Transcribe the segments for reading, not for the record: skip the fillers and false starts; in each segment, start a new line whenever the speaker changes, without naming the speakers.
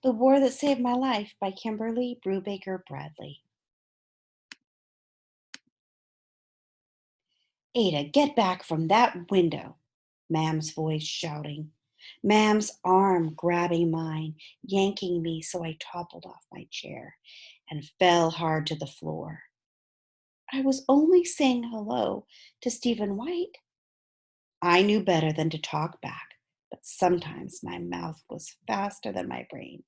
The War That Saved My Life by Kimberly Brubaker Bradley. Ada, get back from that window, Mam's voice shouting. Mam's arm grabbing mine, yanking me so I toppled off my chair and fell hard to the floor. I was only saying hello to Stephen White. I knew better than to talk back, but sometimes my mouth was faster than my brain.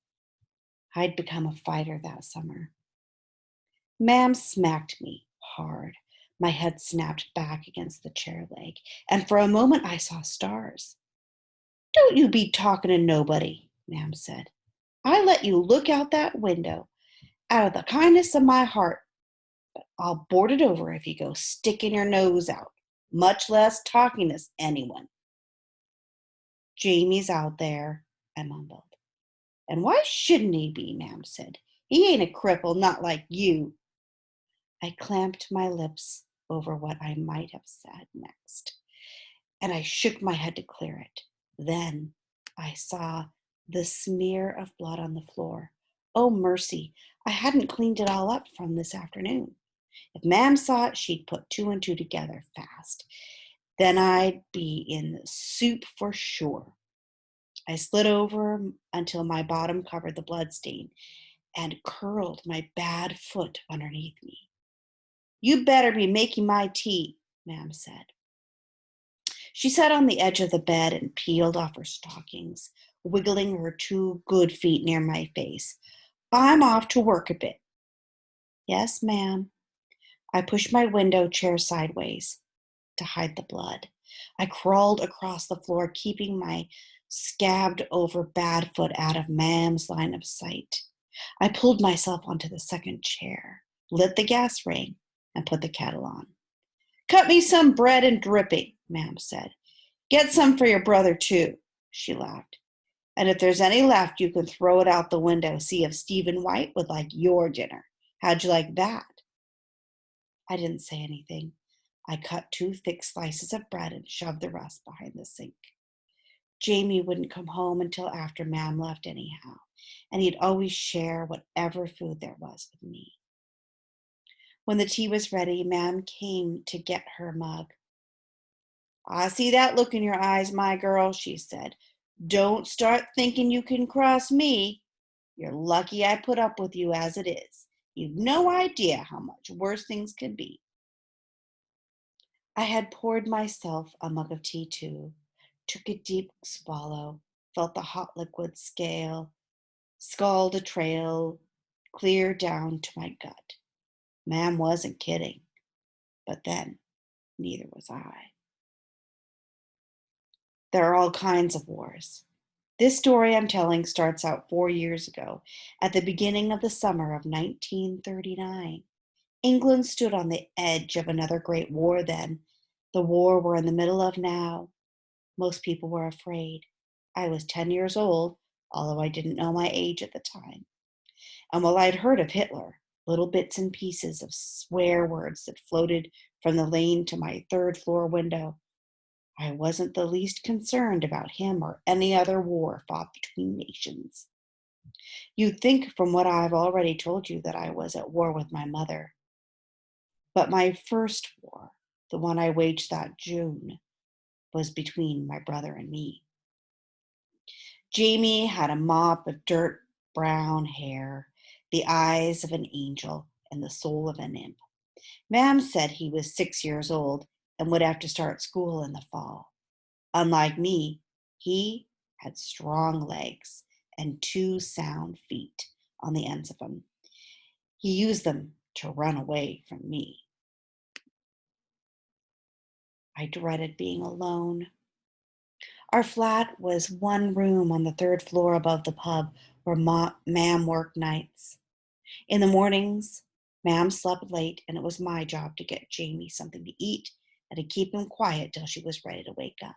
I'd become a fighter that summer. Mam smacked me hard. My head snapped back against the chair leg, and for a moment I saw stars. Don't you be talking to nobody, Mam said. I let you look out that window out of the kindness of my heart, but I'll board it over if you go sticking your nose out, much less talking to anyone. Jamie's out there, I mumbled. And why shouldn't he be, Mam said. He ain't a cripple, not like you. I clamped my lips over what I might have said next, and I shook my head to clear it. Then I saw the smear of blood on the floor. Oh, mercy, I hadn't cleaned it all up from this afternoon. If Mam saw it, she'd put two and two together fast. Then I'd be in the soup for sure. I slid over until my bottom covered the bloodstain and curled my bad foot underneath me. You better be making my tea, Mam said. She sat on the edge of the bed and peeled off her stockings, wiggling her two good feet near my face. I'm off to work a bit. Yes, ma'am. I pushed my window chair sideways to hide the blood. I crawled across the floor, keeping my scabbed over bad foot out of Mam's line of sight. I pulled myself onto the second chair, lit the gas ring, and put the kettle on. Cut me some bread and dripping, Mam said. Get some for your brother, too, she laughed. And if there's any left, you can throw it out the window, see if Stephen White would like your dinner. How'd you like that? I didn't say anything. I cut two thick slices of bread and shoved the rest behind the sink. Jamie wouldn't come home until after Mam left anyhow, and he'd always share whatever food there was with me. When the tea was ready, Mam came to get her mug. I see that look in your eyes, my girl, she said. Don't start thinking you can cross me. You're lucky I put up with you as it is. You've no idea how much worse things could be. I had poured myself a mug of tea too, took a deep swallow, felt the hot liquid scald a trail clear down to my gut. Mam wasn't kidding, but then neither was I. There are all kinds of wars. This story I'm telling starts out 4 years ago, at the beginning of the summer of 1939. England stood on the edge of another great war then, the war we're in the middle of now. Most people were afraid. I was 10 years old, although I didn't know my age at the time. And while I'd heard of Hitler, little bits and pieces of swear words that floated from the lane to my third floor window, I wasn't the least concerned about him or any other war fought between nations. You'd think from what I've already told you that I was at war with my mother. But my first war, the one I waged that June, was between my brother and me. Jamie had a mop of dirt brown hair, the eyes of an angel, and the soul of an imp. Mam said he was 6 years old and would have to start school in the fall. Unlike me, he had strong legs and 2 sound feet on the ends of them. He used them to run away from me. I dreaded being alone. Our flat was one room on the third floor above the pub where Mam worked nights. In the mornings, Mam slept late, and it was my job to get Jamie something to eat and to keep him quiet till she was ready to wake up.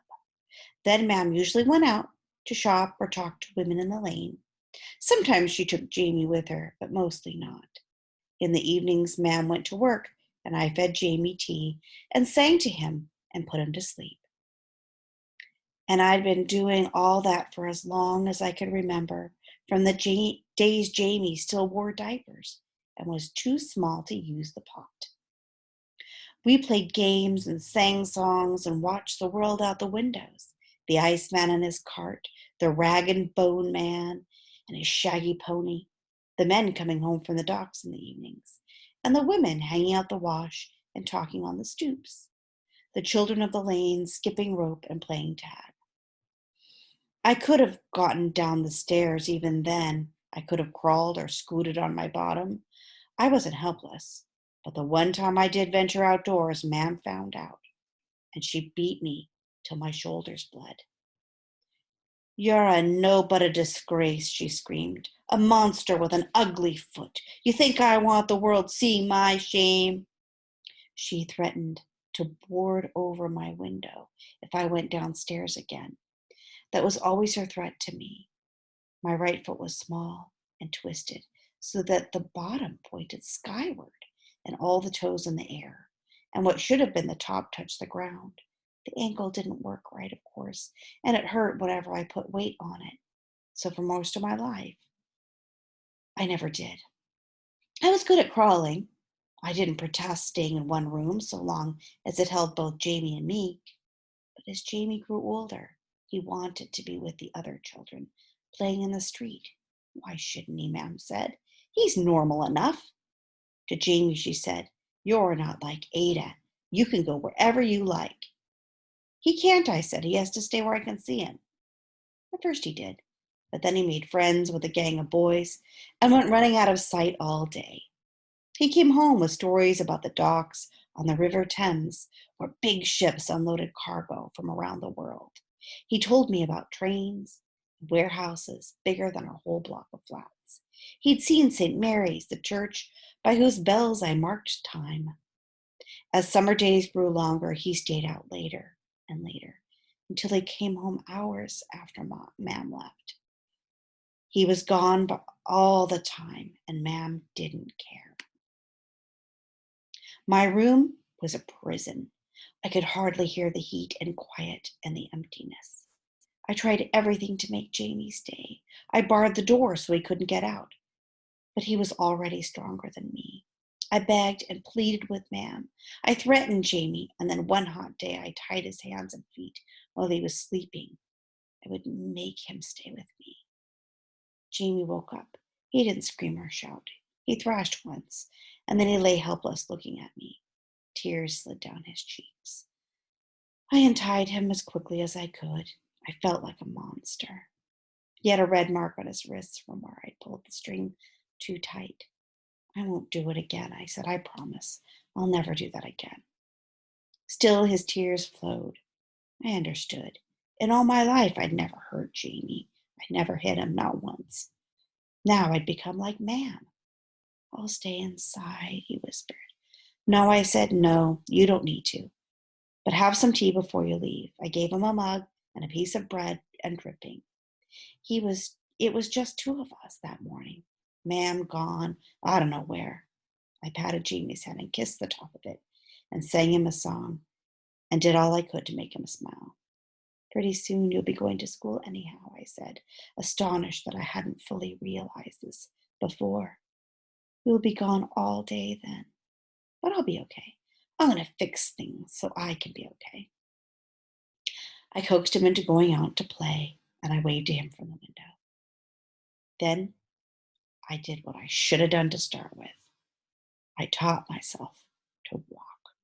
Then Mam usually went out to shop or talk to women in the lane. Sometimes she took Jamie with her, but mostly not. In the evenings, Mam went to work, and I fed Jamie tea and sang to him and put him to sleep. And I'd been doing all that for as long as I could remember, from the days Jamie still wore diapers and was too small to use the pot. We played games and sang songs and watched the world out the windows. The Iceman and his cart, the rag and bone man and his shaggy pony, the men coming home from the docks in the evenings, and the women hanging out the wash and talking on the stoops, the children of the lane skipping rope and playing tag. I could have gotten down the stairs even then. I could have crawled or scooted on my bottom. I wasn't helpless. But the one time I did venture outdoors, Mam found out, and she beat me till my shoulders bled. "You're a no but a disgrace," she screamed. "A monster with an ugly foot. You think I want the world seeing my shame?" She threatened to board over my window if I went downstairs again. That was always her threat to me. My right foot was small and twisted, so that the bottom pointed skyward and all the toes in the air, and what should have been the top touched the ground. The ankle didn't work right, of course, and it hurt whenever I put weight on it. So for most of my life, I never did. I was good at crawling. I didn't protest staying in one room so long as it held both Jamie and me. But as Jamie grew older, he wanted to be with the other children, playing in the street. "Why shouldn't he?" Mam said. "He's normal enough." To Jamie, she said, "You're not like Ada. You can go wherever you like." "He can't," I said. "He has to stay where I can see him." At first he did, but then he made friends with a gang of boys and went running out of sight all day. He came home with stories about the docks on the River Thames where big ships unloaded cargo from around the world. He told me about trains, warehouses bigger than our whole block of flats. He'd seen St. Mary's, the church by whose bells I marked time. As summer days grew longer, he stayed out later and later until he came home hours after Mam left. He was gone all the time, and Mam didn't care. My room was a prison. I could hardly hear the heat and quiet and the emptiness. I tried everything to make Jamie stay. I barred the door so he couldn't get out, but he was already stronger than me. I begged and pleaded with Mam. I threatened Jamie, and then one hot day I tied his hands and feet while he was sleeping. I would make him stay with me. Jamie woke up. He didn't scream or shout. He thrashed once, and then he lay helpless looking at me. Tears slid down his cheeks. I untied him as quickly as I could. I felt like a monster. He had a red mark on his wrists from where I'd pulled the string too tight. "I won't do it again," I said. "I promise. I'll never do that again." Still, his tears flowed. I understood. In all my life, I'd never hurt Jamie. I'd never hit him, not once. Now I'd become like Mam. "I'll stay inside," he whispered. "No," I said. "No, you don't need to. But have some tea before you leave." I gave him a mug and a piece of bread and dripping. It was just two of us that morning. Mam gone, I don't know where. I patted Jamie's head and kissed the top of it and sang him a song and did all I could to make him smile. "Pretty soon you'll be going to school anyhow," I said, astonished that I hadn't fully realized this before. "You'll be gone all day then. But I'll be okay. I'm going to fix things so I can be okay." I coaxed him into going out to play, and I waved to him from the window. Then I did what I should have done to start with. I taught myself to walk.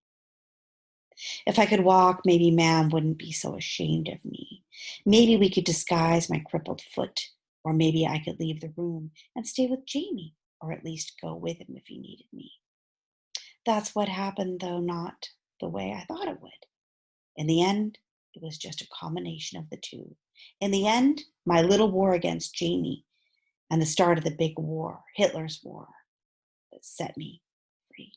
If I could walk, maybe Mam wouldn't be so ashamed of me. Maybe we could disguise my crippled foot, or maybe I could leave the room and stay with Jamie, or at least go with him if he needed me. That's what happened, though not the way I thought it would. In the end, it was just a combination of the two. In the end, my little war against Jamie and the start of the big war, Hitler's war, that set me free.